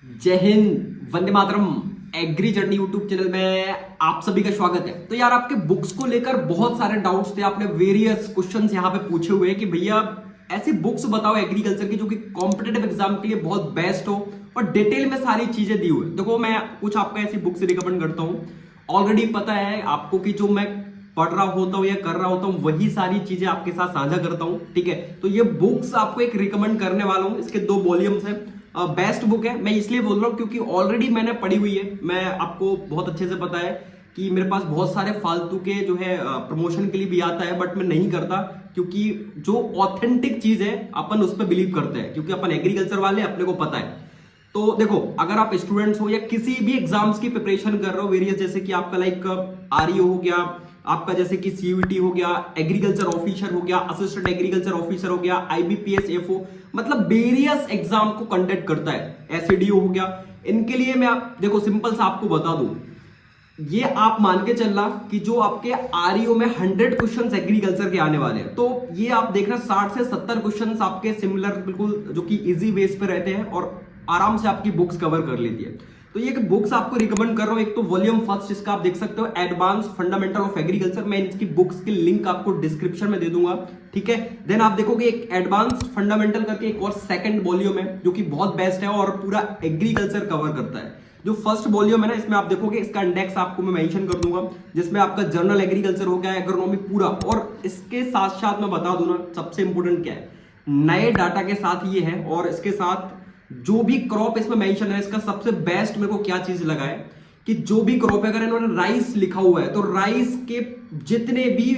जय Hind, Vande Mataram. Agree journey YouTube channel में आप सभी का स्वागत है। तो यार आपके बुक्स को लेकर बहुत सारे डाउट्स थे, आपने वेरियस क्वेश्चंस यहाँ पे पूछे हुए हैं कि भैया ऐसी बुक्स बताओ एग्रीकल्चर की जो कि कॉम्पिटेटिव एग्जाम के लिए बहुत बेस्ट हो और डिटेल में सारी चीजें दी हुई। देखो मैं कुछ आपको ऐसी बुक्स रिकमेंड करता हूँ। ऑलरेडी पता है आपको कि जो मैं पढ़ रहा होता हूँ या कर रहा होता हूँ वही सारी चीजें आपके साथ साझा करता हूँ, ठीक है। तो ये बुक्स आपको एक रिकमेंड करने वाला हूँ। इसके 2 वॉल्यूम्स हैं। बेस्ट बुक है, मैं इसलिए बोल रहा हूँ क्योंकि ऑलरेडी मैंने पढ़ी हुई है। मैं आपको बहुत अच्छे से पता है कि मेरे पास बहुत सारे फालतू के जो है प्रमोशन के लिए भी आता है, बट मैं नहीं करता क्योंकि जो ऑथेंटिक चीज है अपन उस पर बिलीव करते हैं, क्योंकि अपन एग्रीकल्चर वाले अपने को पता है। तो देखो, अगर आप स्टूडेंट्स हो या किसी भी एग्जाम्स की प्रिपरेशन कर रहे हो वेरियस, जैसे कि आपका लाइक आरईओ हो गया, आपका जैसे कि सीयूईटी हो गया, एग्रीकल्चर ऑफिसर हो गया, असिस्टेंट एग्रीकल्चर ऑफिसर हो गया, आईबीपीएस एफओ, मतलब वेरियस एग्जाम को कंडक्ट करता है, एसईडीओ हो गया। इनके लिए मैं आप देखो सिंपल सा आपको बता दूं, ये आप मान के चलना कि जो आपके आरईओ में 100 क्वेश्चंस एग्रीकल्चर के आने वाले हैं, तो ये आप देखना 60 से 70 क्वेश्चंस आपके सिमिलर बिल्कुल जो कि इजी बेस पे रहते हैं और आराम से आपकी बुक्स कवर कर लेती है। तो ये बुक्स आपको रिकमेंड कर रहा हूं। एक तो वॉल्यूम फर्स्ट इसका आप देख सकते हो, एडवांस फंडामेंटल ऑफ एग्रीकल्चर। मैं इसकी बुक्स की लिंक आपको डिस्क्रिप्शन में दे दूंगा, ठीक है। देन आप देखोगे एक एडवांस फंडामेंटल करके एक और सेकंड वॉल्यूम है जो कि बहुत बेस्ट है और पूरा एग्रीकल्चर कवर करता है। जो फर्स्ट वॉल्यूम है ना, इसमें आप देखोगे इसका इंडेक्स आपको मैं मेंशन कर दूंगा, जिसमें आपका जनरल एग्रीकल्चर हो गया, एग्रोनॉमी पूरा। और इसके साथ साथ मैं बता दूं ना, सबसे इंपोर्टेंट क्या है, नए डाटा के साथ ये है। और इसके साथ जो भी क्रॉप इसमें मेंशन है, इसका सबसे बेस्ट मेरे को क्या चीज लगा है कि जो भी क्रॉप है, अगर इन्होंने राइस लिखा हुआ है तो राइस के जितने भी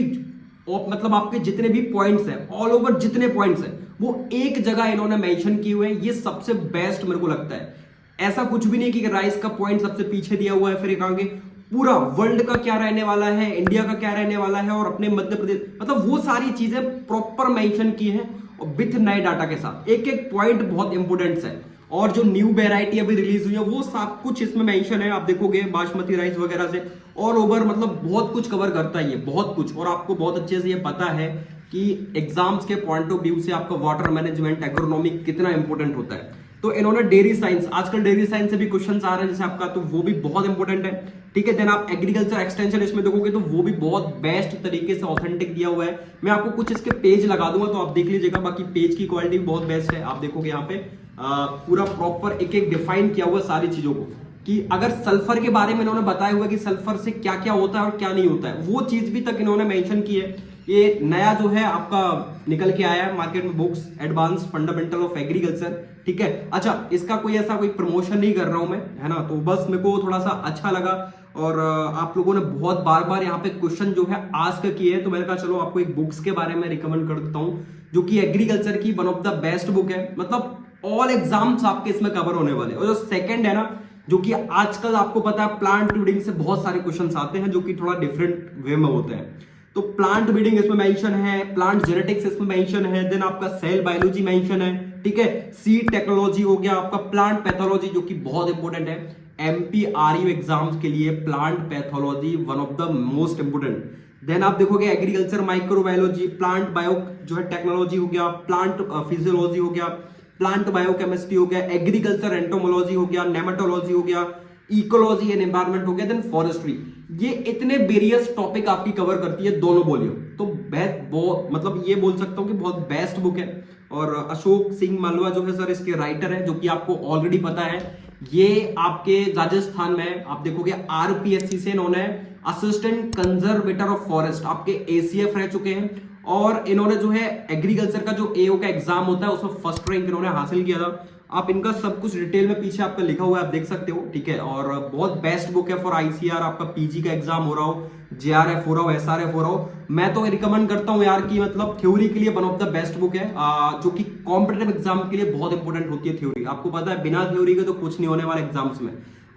मतलब आपके जितने भी पॉइंट्स हैं, ऑल ओवर जितने पॉइंट्स हैं, वो एक जगह इन्होंने मेंशन किए हुए हैं। ये सबसे बेस्ट मेरे को लगता है। ऐसा कुछ भी नहीं कि राइस का पॉइंट सबसे पीछे दिया हुआ है, फिर एक आगे पूरा वर्ल्ड का क्या रहने वाला है, इंडिया का क्या रहने वाला है और अपने मध्य प्रदेश, मतलब वो सारी चीजें प्रॉपर मेंशन की है और विथ नए डाटा के साथ। एक एक पॉइंट बहुत इंपोर्टेंट है। और जो न्यू वेराइटी अभी रिलीज हुई है वो सब कुछ इसमें मेंशन है। आप देखोगे बासमती राइस वगैरह से ऑल ओवर, मतलब बहुत कुछ कवर करता है ये, बहुत कुछ। और आपको बहुत अच्छे से ये पता है कि एग्जाम्स के पॉइंट ऑफ व्यू से आपका वाटर मैनेजमेंट, एग्रोनॉमी कितना इंपॉर्टेंट होता है। तो इन्होंने डेयरी साइंस, आजकल डेयरी साइंस से भी क्वेश्चंस आ रहे हैं जैसे आपका, तो वो भी बहुत इंपॉर्टेंट है, ठीक है। देन आप एग्रीकल्चर एक्सटेंशन इसमें देखोगे तो वो भी बहुत बेस्ट तरीके से ऑथेंटिक दिया हुआ है। मैं आपको कुछ इसके पेज लगा दूंगा तो आप देख लीजिएगा। बाकी पेज की क्वालिटी भी बहुत बेस्ट है। आप देखोगे यहाँ पे पूरा प्रॉपर एक एक डिफाइन किया हुआ सारी चीजों को, कि अगर सल्फर के बारे में इन्होंने बताया हुआ कि सल्फर से क्या क्या होता है और क्या नहीं होता है, वो चीज भी तक इन्होंने मेंशन की है। ये नया जो है आपका निकल के आया है मार्केट में, books advance fundamental of agriculture, ठीक है। अच्छा, इसका कोई ऐसा कोई प्रमोशन नहीं कर रहा हूं मैं, है ना, तो बस मेरे को थोड़ा सा अच्छा लगा। और आप लोगों ने बहुत बार बार यहाँ पे क्वेश्चन जो है आस्क किए हैं, तो मैंने कहा चलो आपको एक बुक्स के बारे में रिकमेंड कर देता हूँ जो कि एग्रीकल्चर की one of the best book है। मतलब ऑल एग्जाम्स आपके इसमें कवर होने वाले। और जो सेकंड है ना, जो कि आजकल आपको पता है प्लांट ब्रीडिंग से बहुत सारे क्वेश्चंस आते हैं जो कि थोड़ा डिफरेंट वे में होते हैं। तो प्लांट ब्रीडिंग इसमें मेंशन है, प्लांट जेनेटिक्स इसमें मेंशन है, देन आपका सेल बायोलॉजी मेंशन है, ठीक है। सीड टेक्नोलॉजी हो गया, आपका प्लांट पैथोलॉजी जो कि बहुत इंपॉर्टेंट है एमपीआरयू एग्जाम्स के लिए। Plant pathology one of the most important. Then आप देखोगे एग्रीकल्चर माइक्रोबायोलॉजी, प्लांट बायो जो है टेक्नोलॉजी हो गया, प्लांट फिजियोलॉजी हो गया, प्लांट बायोकेमिस्ट्री हो गया, एग्रीकल्चर एंटोमोलॉजी हो गया, नेमेटोलॉजी हो गया, इकोलॉजी एंड एनवायरनमेंट हो गया, देन फॉरेस्ट्री। ये इतने वेरियस टॉपिक आपकी कवर करती है दोनों वॉल्यूम। तो मतलब ये बोल सकता हूं कि बहुत बेस्ट बुक है। और अशोक सिंह मालवा जो है सर इसके राइटर है, जो कि आपको ऑलरेडी पता है। ये आपके राजस्थान में आप देखोगे आरपीएससी से इन्होंने असिस्टेंट कंजर्वेटर ऑफ फॉरेस्ट आपके एसीएफ रह चुके हैं। और इन्होंने जो है एग्रीकल्चर का जो एओ का एग्जाम होता है उसमें फर्स्ट रैंक इन्होंने हासिल किया था। आप इनका सब कुछ डिटेल में पीछे आपका लिखा हुआ है, आप देख सकते हो, ठीक है। और बहुत बेस्ट बुक है फॉर आईसीआर, आपका पीजी का एग्जाम हो रहा हो, जेआरएफ हो रहा हो, एसआरएफ हो रहा हो। मैं तो रिकमेंड करता हूं यार कि मतलब थ्योरी के लिए one of the best book है, जो कि कॉम्पिटेटिव एग्जाम के लिए बहुत इंपॉर्टेंट होती है थ्योरी। आपको पता है बिना थ्योरी के तो कुछ नहीं होने वाला एग्जाम्स में।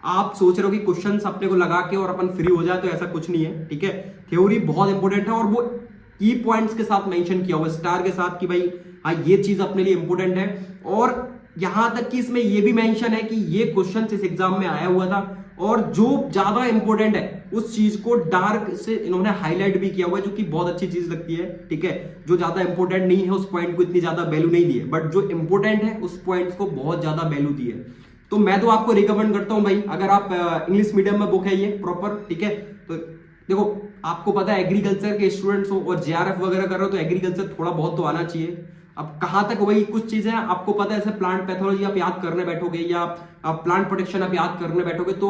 आप सोच रहे हो कि क्वेश्चंस अपने को लगा के और अपन फ्री हो जाए, तो ऐसा कुछ नहीं है, ठीक है। थ्योरी बहुत इंपॉर्टेंट है और वो की पॉइंट्स के साथ मेंशन किया हुआ स्टार के साथ कि भाई हाँ ये चीज अपने लिए इंपॉर्टेंट है। और यहां तक कि इसमें ये भी मेंशन है कि ये क्वेश्चन इस एग्जाम में आया हुआ था और जो ज्यादा इंपॉर्टेंट है उस चीज को डार्क से इन्होंने हाईलाइट भी किया हुआ है, जो कि बहुत अच्छी चीज लगती है, ठीक है। जो ज्यादा इंपॉर्टेंट नहीं है उस पॉइंट को इतनी ज्यादा वैल्यू नहीं दी है, बट जो इंपॉर्टेंट है उस पॉइंट को बहुत ज्यादा वैल्यू दी है। तो मैं तो आपको रिकमेंड करता हूं भाई, अगर आप इंग्लिश मीडियम में बुक है ये प्रॉपर, ठीक है। तो देखो, आपको पता है एग्रीकल्चर के स्टूडेंट्स हो और जेआरएफ वगैरह कर रहे हो तो एग्रीकल्चर थोड़ा बहुत तो आना चाहिए। अब कहां तक वही कुछ चीजें आपको पता है, जैसे प्लांट पैथोलॉजी आप याद करने बैठोगे या आप प्लांट प्रोटेक्शन आप याद करने बैठोगे तो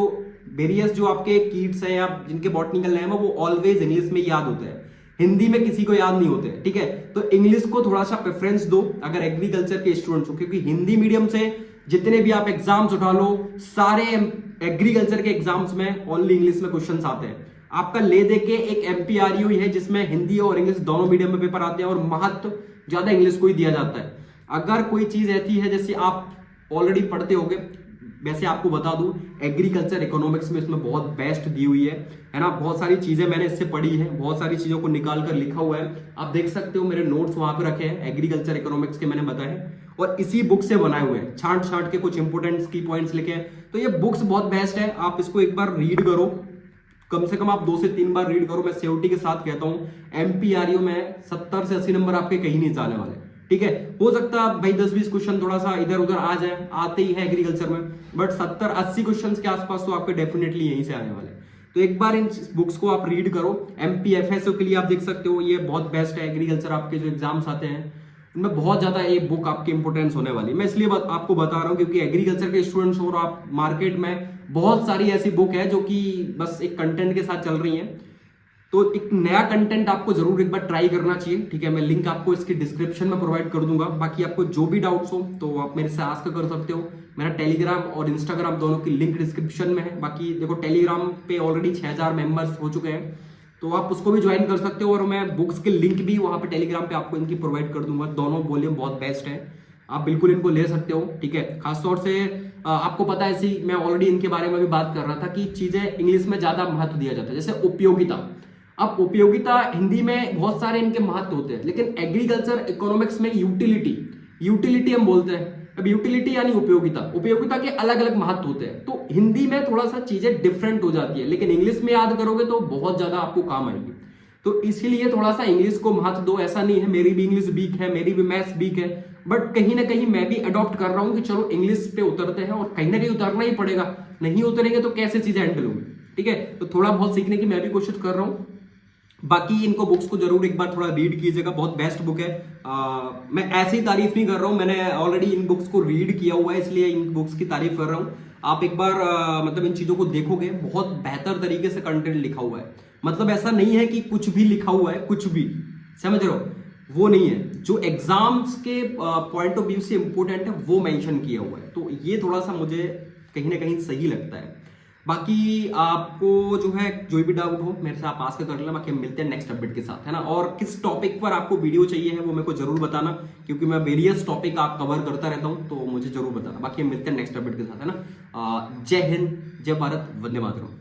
वेरियस जो आपके कीट्स हैं या जिनके बॉटनिकल नेम है वो ऑलवेज इंग्लिश में याद होते हैं, हिंदी में किसी को याद नहीं होते, ठीक है। तो इंग्लिश को थोड़ा सा प्रेफरेंस दो अगर एग्रीकल्चर के स्टूडेंट्स हो, क्योंकि हिंदी मीडियम से जितने भी आप एग्जाम्स उठा लो, सारे एग्रीकल्चर के एग्जाम्स में ओनली इंग्लिश में क्वेश्चंस आते हैं। आपका ले दे के एक एमपीआरयू ही है जिसमें हिंदी और इंग्लिश दोनों मीडियम में पेपर आते हैं और महत्व ज्यादा इंग्लिश को ही दिया जाता है। अगर कोई चीज ऐसी है जैसे आप ऑलरेडी पढ़ते होगे, वैसे आपको बता दूं एग्रीकल्चर इकोनॉमिक्स में इसमें बहुत बेस्ट दी हुई है ना। बहुत सारी चीजें मैंने इससे पढ़ी है, बहुत सारी चीजों को निकाल कर लिखा हुआ है, आप देख सकते हो मेरे नोट्स वहां पे रखे हैं एग्रीकल्चर इकोनॉमिक्स के मैंने बताए हैं और इसी बुक से बनाए हुए हैं, छांट छांट के कुछ इंपोर्टेंट की पॉइंट्स लिखे हैं। तो ये बुक्स बहुत बेस्ट है, आप इसको एक बार रीड करो, कम से कम आप 2 से 3 बार रीड करो। मैं सेफ्टी के साथ कहता हूं एमपीआरयू में 70 से 80 नंबर आपके कहीं नहीं जाने वाले, ठीक है। हो सकता है भाई 10-20 क्वेश्चन थोड़ा सा इधर उधर आ जाए, आते ही है एग्रीकल्चर में, बट 70-80 क्वेश्चन के आसपास तो आपके डेफिनेटली यहीं से आने वाले। तो एक बार इन बुक्स को आप रीड करो। एमपीएफएसओ के लिए आप देख सकते हो, ये बहुत बेस्ट है। एग्रीकल्चर आपके जो एग्जाम्स आते हैं उनमें बहुत ज्यादा ये बुक आपकी इंपोर्टेंस होने वाली है। मैं इसलिए आपको बता रहा हूँ क्योंकि एग्रीकल्चर के स्टूडेंट्स और आप मार्केट में बहुत सारी ऐसी बुक है जो कि बस एक कंटेंट के साथ चल रही है। तो एक नया कंटेंट आपको जरूर एक बार ट्राई करना चाहिए, ठीक है। मैं लिंक आपको इसकी डिस्क्रिप्शन में प्रोवाइड कर दूंगा। बाकी आपको जो भी डाउट्स हो तो आप मेरे से आस्क कर सकते हो। मेरा टेलीग्राम और इंस्टाग्राम दोनों की लिंक डिस्क्रिप्शन में है। बाकी देखो टेलीग्राम पे ऑलरेडी 6000 मेंबर्स हो चुके हैं, तो आप उसको भी ज्वाइन कर सकते हो और मैं बुक्स के लिंक भी वहां पे टेलीग्राम पे आपको इनकी प्रोवाइड कर दूंगा। दोनों वॉल्यूम बहुत बेस्ट है, आप बिल्कुल इनको ले सकते हो, ठीक है। खासतौर से आपको पता है, ऐसी मैं ऑलरेडी इनके बारे में भी बात कर रहा था कि चीजें इंग्लिश में ज्यादा महत्व दिया जाता है, जैसे उपयोगिता। अब उपयोगिता हिंदी में बहुत सारे इनके महत्व होते हैं, लेकिन एग्रीकल्चर इकोनॉमिक्स में यूटिलिटी हम बोलते हैं। अब यूटिलिटी यानी उपयोगिता के अलग अलग महत्व होते हैं, तो हिंदी में थोड़ा सा चीजें डिफरेंट हो जाती है, लेकिन इंग्लिश में याद करोगे तो बहुत ज्यादा आपको काम आएगी। तो इसीलिए थोड़ा सा इंग्लिश को महत्व दो। ऐसा नहीं है मेरी भी इंग्लिश वीक है, मेरी भी मैथ्स वीक है, बट कहीं ना कहीं मैं भी अडॉप्ट कर रहा हूं कि चलो इंग्लिश पे उतरते हैं और कहीं ना कहीं उतरना ही पड़ेगा, नहीं उतरेंगे तो कैसे चीजें हैंडल होंगी, ठीक है। तो थोड़ा बहुत सीखने की मैं भी कोशिश कर रहा हूं। बाकी इनको बुक्स को जरूर एक बार थोड़ा रीड कीजिएगा, बहुत बेस्ट बुक है। मैं ऐसे ही तारीफ नहीं कर रहा हूं, मैंने ऑलरेडी इन बुक्स को रीड किया हुआ है, इसलिए इन बुक्स की तारीफ कर रहा हूं। आप एक बार मतलब इन चीजों को देखोगे, बहुत बेहतर तरीके से कंटेंट लिखा हुआ है। मतलब ऐसा नहीं है कि कुछ भी लिखा हुआ है, कुछ भी, समझ रहे हो, वो नहीं है। जो एग्जाम्स के पॉइंट ऑफ व्यू से इंपोर्टेंट है वो मेंशन किया हुआ है, तो ये थोड़ा सा मुझे कहीं ना कहीं सही लगता है। बाकी आपको जो है जो भी डाउट हो मेरे से आप आस्क कर लेना। बाकी हम मिलते हैं नेक्स्ट अपडेट के साथ, है ना। और किस टॉपिक पर आपको वीडियो चाहिए है वो मेरे को जरूर बताना, क्योंकि मैं वेरियस टॉपिक आप कवर करता रहता हूं, तो मुझे जरूर बताना। बाकी हम मिलते हैं नेक्स्ट अपडेट के साथ, है ना। जय हिंद, जय भारत, वंदे मातरम।